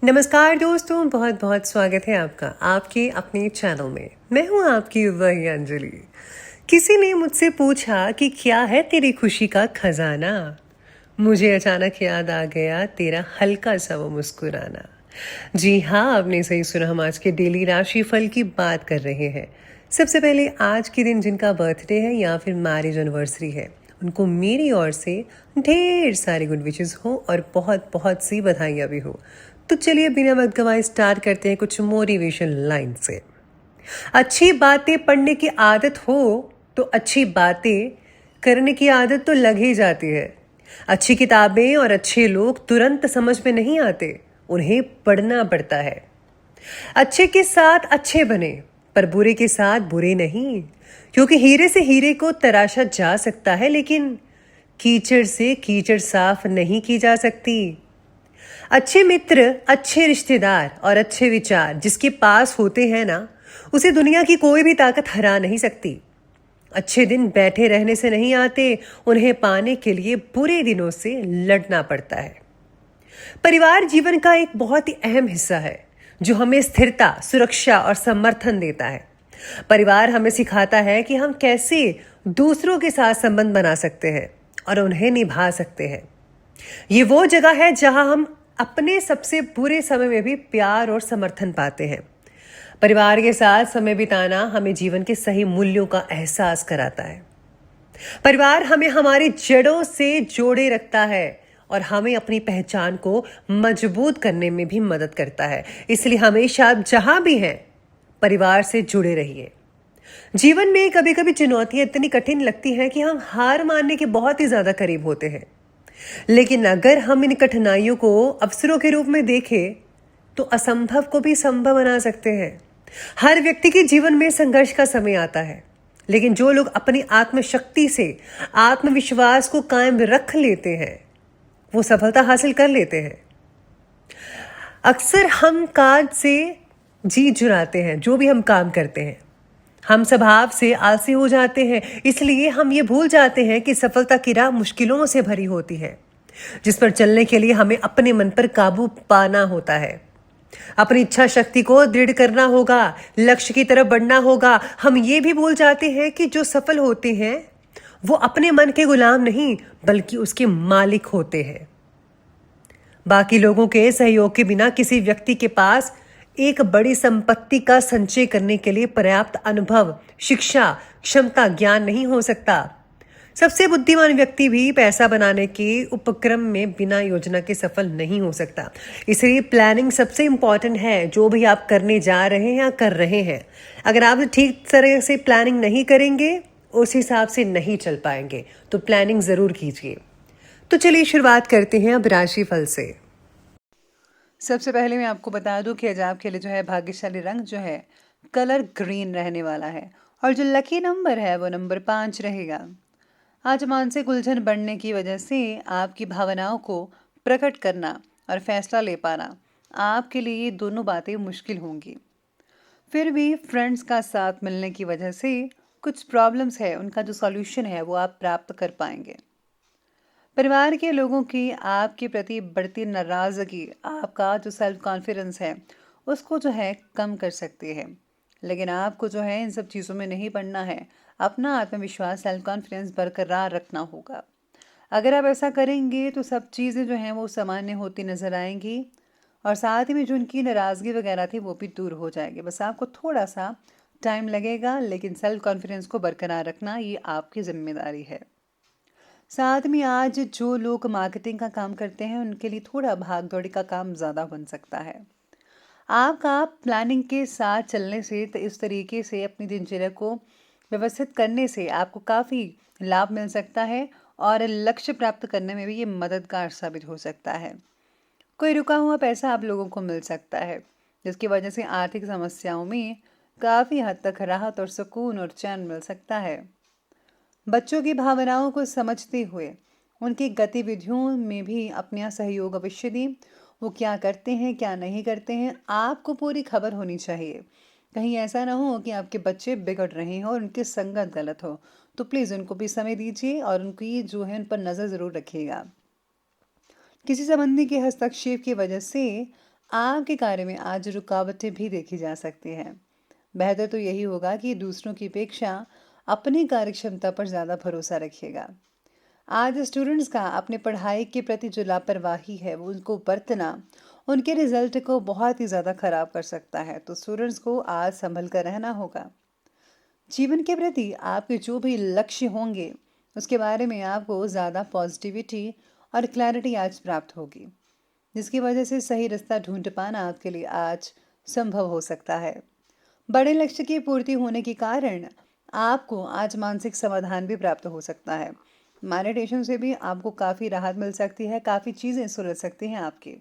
नमस्कार दोस्तों, बहुत बहुत स्वागत है आपका आपके अपने चैनल में। मैं हूं आपकी वही अंजलि। किसी ने मुझसे पूछा कि क्या है तेरी खुशी का खजाना। मुझे अचानक याद आ गया तेरा हल्का सा वो मुस्कुराना। जी हाँ, आपने सही सुना, हम आज के डेली राशि फल की बात कर रहे हैं। सबसे पहले आज के दिन जिनका बर्थडे है या फिर मैरिज एनिवर्सरी है, उनको मेरी ओर से ढेर सारी गुड विशेस हो और बहुत बहुत सी बधाइयाँ भी हो। तो चलिए बिना वक्त गवाए स्टार्ट करते हैं कुछ मोटिवेशन लाइन से। अच्छी बातें पढ़ने की आदत हो तो अच्छी बातें करने की आदत तो लग ही जाती है। अच्छी किताबें और अच्छे लोग तुरंत समझ में नहीं आते, उन्हें पढ़ना पड़ता है। अच्छे के साथ अच्छे बने पर बुरे के साथ बुरे नहीं, क्योंकि हीरे से हीरे को तराशा जा सकता है लेकिन कीचड़ से कीचड़ साफ नहीं की जा सकती। अच्छे मित्र, अच्छे रिश्तेदार और अच्छे विचार जिसके पास होते हैं ना, उसे दुनिया की कोई भी ताकत हरा नहीं सकती। अच्छे दिन बैठे रहने से नहीं आते, उन्हें पाने के लिए बुरे दिनों से लड़ना पड़ता है। परिवार जीवन का एक बहुत ही अहम हिस्सा है जो हमें स्थिरता, सुरक्षा और समर्थन देता है। परिवार हमें सिखाता है कि हम कैसे दूसरों के साथ संबंध बना सकते हैं और उन्हें निभा सकते हैं। ये वो जगह है जहां हम अपने सबसे बुरे समय में भी प्यार और समर्थन पाते हैं। परिवार के साथ समय बिताना हमें जीवन के सही मूल्यों का एहसास कराता है। परिवार हमें हमारी जड़ों से जोड़े रखता है और हमें अपनी पहचान को मजबूत करने में भी मदद करता है। इसलिए हमेशा आप जहां भी हैं, परिवार से जुड़े रहिए। जीवन में कभी कभी चुनौतियां इतनी कठिन लगती हैं कि हम हार मानने के बहुत ही ज्यादा करीब होते हैं, लेकिन अगर हम इन कठिनाइयों को अवसरों के रूप में देखें तो असंभव को भी संभव बना सकते हैं। हर व्यक्ति के जीवन में संघर्ष का समय आता है, लेकिन जो लोग अपनी आत्मशक्ति से आत्मविश्वास को कायम रख लेते हैं वो सफलता हासिल कर लेते हैं। अक्सर हम काज से जी चुराते हैं, जो भी हम काम करते हैं हम स्वभाव से आलसी हो जाते हैं, इसलिए हम ये भूल जाते हैं कि सफलता की राह मुश्किलों से भरी होती है, जिस पर चलने के लिए हमें अपने मन पर काबू पाना होता है। अपनी इच्छा शक्ति को दृढ़ करना होगा, लक्ष्य की तरफ बढ़ना होगा। हम ये भी भूल जाते हैं कि जो सफल होते हैं वो अपने मन के गुलाम नहीं बल्कि उसके मालिक होते हैं। बाकी लोगों के सहयोग के बिना किसी व्यक्ति के पास एक बड़ी संपत्ति का संचय करने के लिए पर्याप्त अनुभव, शिक्षा, क्षमता, ज्ञान नहीं हो सकता। सबसे बुद्धिमान व्यक्ति भी पैसा बनाने के उपक्रम में बिना योजना के सफल नहीं हो सकता। इसलिए प्लानिंग सबसे इंपॉर्टेंट है, जो भी आप करने जा रहे हैं या कर रहे हैं। अगर आप ठीक तरह से प्लानिंग नहीं करेंगे, उस हिसाब से नहीं चल पाएंगे, तो प्लानिंग जरूर कीजिए। तो चलिए शुरुआत करते हैं अब राशिफल से। सबसे पहले मैं आपको बता दूं कि आज आपके लिए जो है भाग्यशाली रंग जो है कलर ग्रीन रहने वाला है और जो लकी नंबर है वो नंबर 5 रहेगा। आज मानसिक उलझन बढ़ने की वजह से आपकी भावनाओं को प्रकट करना और फैसला ले पाना आपके लिए ये दोनों बातें मुश्किल होंगी। फिर भी फ्रेंड्स का साथ मिलने की वजह से कुछ प्रॉब्लम्स है, उनका जो सॉल्यूशन है वो आप प्राप्त कर पाएंगे। परिवार के लोगों की आपके प्रति बढ़ती नाराज़गी आपका जो सेल्फ कॉन्फिडेंस है उसको जो है कम कर सकती है, लेकिन आपको जो है इन सब चीज़ों में नहीं पड़ना है। अपना आत्मविश्वास, सेल्फ कॉन्फिडेंस बरकरार रखना होगा। अगर आप ऐसा करेंगे तो सब चीज़ें जो हैं वो सामान्य होती नज़र आएंगी और साथ ही में जो उनकी नाराज़गी वगैरह थी वो भी दूर हो जाएगी। बस आपको थोड़ा सा टाइम लगेगा, लेकिन सेल्फ कॉन्फिडेंस को बरकरार रखना ये आपकी जिम्मेदारी है। साथ में आज जो लोग मार्केटिंग का काम करते हैं उनके लिए थोड़ा भाग दौड़ी का काम ज़्यादा बन सकता है। आपका प्लानिंग के साथ चलने से तो इस तरीके से अपनी दिनचर्या को व्यवस्थित करने से आपको काफ़ी लाभ मिल सकता है और लक्ष्य प्राप्त करने में भी ये मददगार साबित हो सकता है। कोई रुका हुआ पैसा आप लोगों को मिल सकता है, जिसकी वजह से आर्थिक समस्याओं में काफ़ी हद तक राहत और सुकून और चैन मिल सकता है। बच्चों की भावनाओं को समझते हुए उनकी गतिविधियों में भी अपना सहयोग अवश्य दें। वो क्या करते हैं क्या नहीं करते हैं आपको पूरी खबर होनी चाहिए। कहीं ऐसा ना हो कि आपके बच्चे बिगड़ रहे हो और उनकी संगत गलत हो, तो प्लीज़ उनको भी समय दीजिए और उनकी जो है उन पर नज़र ज़रूर रखिएगा। किसी संबंधी के हस्तक्षेप की वजह से आपके कार्य में आज रुकावटें भी देखी जा सकती हैं। बेहतर तो यही होगा कि दूसरों की अपेक्षा अपनी कार्यक्षमता पर ज़्यादा भरोसा रखिएगा। आज स्टूडेंट्स का अपने पढ़ाई के प्रति जो लापरवाही है वो उनको बरतना उनके रिजल्ट को बहुत ही ज़्यादा खराब कर सकता है। तो स्टूडेंट्स को आज संभल कर रहना होगा। जीवन के प्रति आपके जो भी लक्ष्य होंगे उसके बारे में आपको ज़्यादा पॉजिटिविटी और क्लैरिटी आज प्राप्त होगी, जिसकी वजह से सही रास्ता ढूंढ पाना आपके लिए आज संभव हो सकता है। बड़े लक्ष्य की पूर्ति होने के कारण आपको आज मानसिक समाधान भी प्राप्त हो सकता है। मेडिटेशन से भी आपको काफ़ी राहत मिल सकती है, काफ़ी चीज़ें सुलझ सकती हैं आपकी।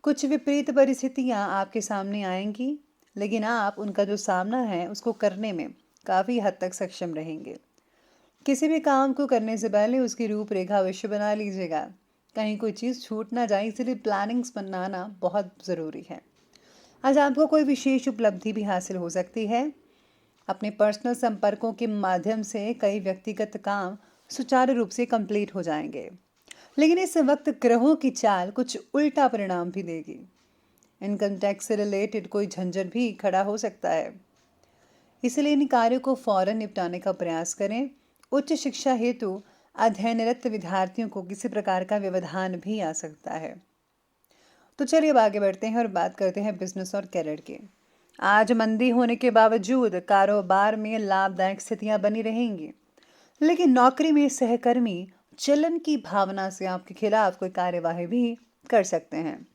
कुछ विपरीत परिस्थितियां आपके सामने आएंगी, लेकिन आप उनका जो सामना है उसको करने में काफ़ी हद तक सक्षम रहेंगे। किसी भी काम को करने से पहले उसकी रूपरेखा अवश्य बना लीजिएगा। कहीं कोई चीज़ छूट ना जाए, इसलिए प्लानिंग्स बनाना बहुत ज़रूरी है। आज आपको कोई विशेष उपलब्धि भी हासिल हो सकती है। अपने पर्सनल संपर्कों के माध्यम से कई व्यक्तिगत काम सुचारू रूप से कंप्लीट हो जाएंगे, लेकिन इस वक्त ग्रहों की चाल कुछ उल्टा परिणाम भी देगी। इनकम टैक्स से रिलेटेड कोई झंझट भी खड़ा हो सकता है, इसलिए इन कार्यों को फौरन निपटाने का प्रयास करें। उच्च शिक्षा हेतु अध्ययनरत विद्यार्थियों को किसी प्रकार का व्यवधान भी आ सकता है। तो चलिए अब आगे बढ़ते हैं और बात करते हैं बिजनेस और कैरियर की। आज मंदी होने के बावजूद कारोबार में लाभदायक स्थितियां बनी रहेंगी, लेकिन नौकरी में सहकर्मी जलन की भावना से आपके खिलाफ कोई कार्यवाही भी कर सकते हैं।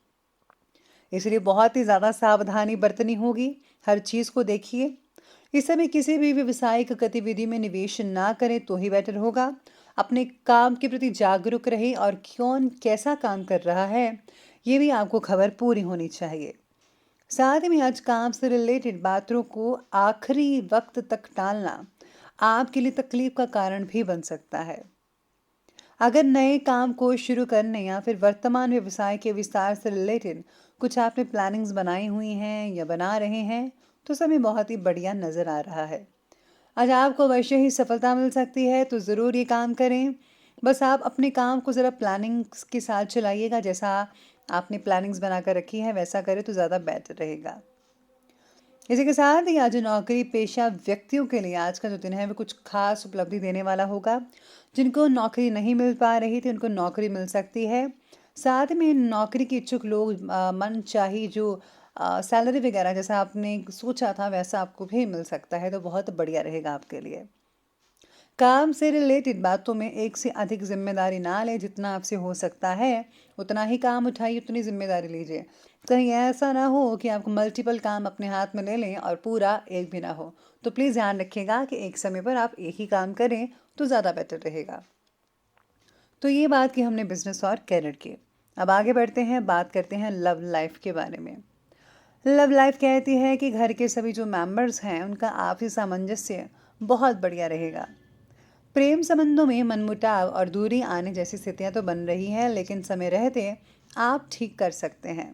इसलिए बहुत ही ज़्यादा सावधानी बरतनी होगी। हर चीज़ को देखिए। इस समय किसी भी व्यावसायिक गतिविधि में निवेश ना करें तो ही बेटर होगा। अपने काम के प्रति जागरूक रहें और कौन कैसा काम कर रहा है ये भी आपको खबर पूरी होनी चाहिए। साथ ही में आज काम से रिलेटेड बातों को आखिरी वक्त तक टालना आपके लिए तकलीफ का कारण भी बन सकता है। अगर नए काम को शुरू करने या फिर वर्तमान व्यवसाय के विस्तार से रिलेटेड कुछ आपने प्लानिंग्स बनाई हुई हैं या बना रहे हैं तो समय बहुत ही बढ़िया नज़र आ रहा है। आज आपको अवश्य ही सफलता मिल सकती है, तो ज़रूर ये काम करें। बस आप अपने काम को ज़रा प्लानिंग्स के साथ चलाइएगा। जैसा आपने प्लानिंग्स बना कर रखी है वैसा करें तो ज़्यादा बेटर रहेगा। इसी के साथ ही आज नौकरी पेशा व्यक्तियों के लिए आज का जो दिन है वो कुछ खास उपलब्धि देने वाला होगा। जिनको नौकरी नहीं मिल पा रही थी उनको नौकरी मिल सकती है। साथ में नौकरी के इच्छुक लोग मन चाही जो सैलरी वगैरह जैसा आपने सोचा था वैसा आपको भी मिल सकता है, तो बहुत बढ़िया रहेगा आपके लिए। काम से रिलेटेड बातों में एक से अधिक जिम्मेदारी ना लें। जितना आपसे हो सकता है उतना ही काम उठाइए, उतनी जिम्मेदारी लीजिए। कहीं ऐसा ना हो कि आपको मल्टीपल काम अपने हाथ में ले लें और पूरा एक भी ना हो। तो प्लीज़ ध्यान रखिएगा कि एक समय पर आप एक ही काम करें तो ज़्यादा बेटर रहेगा। तो ये बात की हमने बिजनेस और कैरियर की। अब आगे बढ़ते हैं, बात करते हैं लव लाइफ के बारे में। लव लाइफ कहती है कि घर के सभी जो मेंबर्स हैं उनका आपसी सामंजस्य बहुत बढ़िया रहेगा। प्रेम संबंधों में मनमुटाव और दूरी आने जैसी स्थितियां तो बन रही हैं, लेकिन समय रहते आप ठीक कर सकते हैं।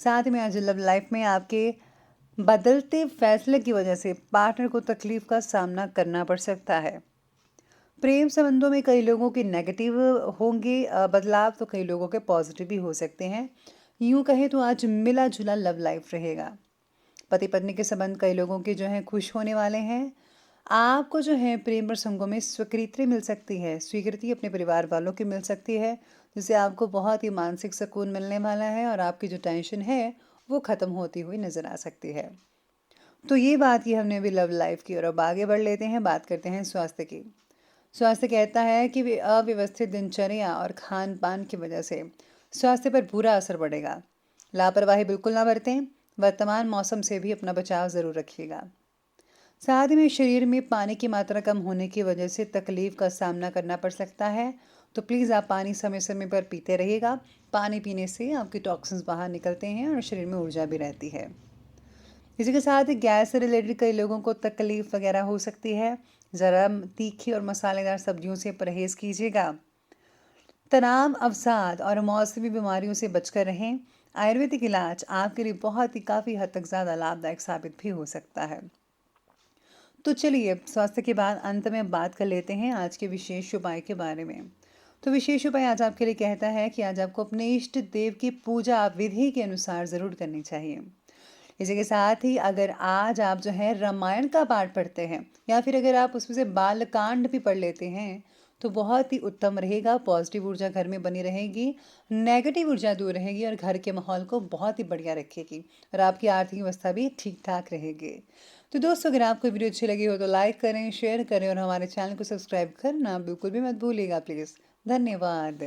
साथ में आज लव लाइफ में आपके बदलते फैसले की वजह से पार्टनर को तकलीफ का सामना करना पड़ सकता है। प्रेम संबंधों में कई लोगों के नेगेटिव होंगे बदलाव, तो कई लोगों के पॉजिटिव भी हो सकते हैं। यूं कहें तो आज मिला जुला लव लाइफ रहेगा। पति पत्नी के संबंध कई लोगों के जो हैं खुश होने वाले हैं। आपको जो है प्रेम प्रसंगों में स्वीकृति मिल सकती है, स्वीकृति अपने परिवार वालों की मिल सकती है, जिससे आपको बहुत ही मानसिक सुकून मिलने वाला है और आपकी जो टेंशन है वो ख़त्म होती हुई नज़र आ सकती है। तो ये बात की हमने अभी लव लाइफ की, और अब आगे बढ़ लेते हैं, बात करते हैं स्वास्थ्य की। स्वास्थ्य कहता है कि वे अव्यवस्थित दिनचर्या और खान पान की वजह से स्वास्थ्य पर बुरा असर पड़ेगा। लापरवाही बिल्कुल ना बरतें। वर्तमान मौसम से भी अपना बचाव ज़रूर रखिएगा। साथ ही में शरीर में पानी की मात्रा कम होने की वजह से तकलीफ का सामना करना पड़ सकता है। तो प्लीज़ आप पानी समय समय पर पीते रहिएगा। पानी पीने से आपके टॉक्सिन्स बाहर निकलते हैं और शरीर में ऊर्जा भी रहती है। इसी के साथ ही गैस से रिलेटेड कई लोगों को तकलीफ वगैरह हो सकती है। ज़रा तीखी और मसालेदार सब्जियों से परहेज़ कीजिएगा। तनाव, अवसाद और मौसमी बीमारियों से बचकर रहें। आयुर्वेदिक इलाज आपके लिए बहुत ही काफ़ी हद तक ज़्यादा लाभदायक साबित भी हो सकता है। तो चलिए स्वास्थ्य के बाद अंत में बात कर लेते हैं आज के विशेष उपाय के बारे में। तो विशेष उपाय आज आपके लिए कहता है कि आज आपको अपने इष्ट देव की पूजा विधि के अनुसार ज़रूर करनी चाहिए। इसी के साथ ही अगर आज आप जो है रामायण का पाठ पढ़ते हैं या फिर अगर आप उसमें से बालकांड भी पढ़ लेते हैं तो बहुत ही उत्तम रहेगा। पॉजिटिव ऊर्जा घर में बनी रहेगी, नेगेटिव ऊर्जा दूर रहेगी और घर के माहौल को बहुत ही बढ़िया रखेगी और आपकी आर्थिक अवस्था भी ठीक ठाक रहेगी। तो दोस्तों, अगर आपको वीडियो अच्छी लगी हो तो लाइक करें, शेयर करें और हमारे चैनल को सब्सक्राइब करना बिल्कुल भी मत भूलिएगा प्लीज़। धन्यवाद।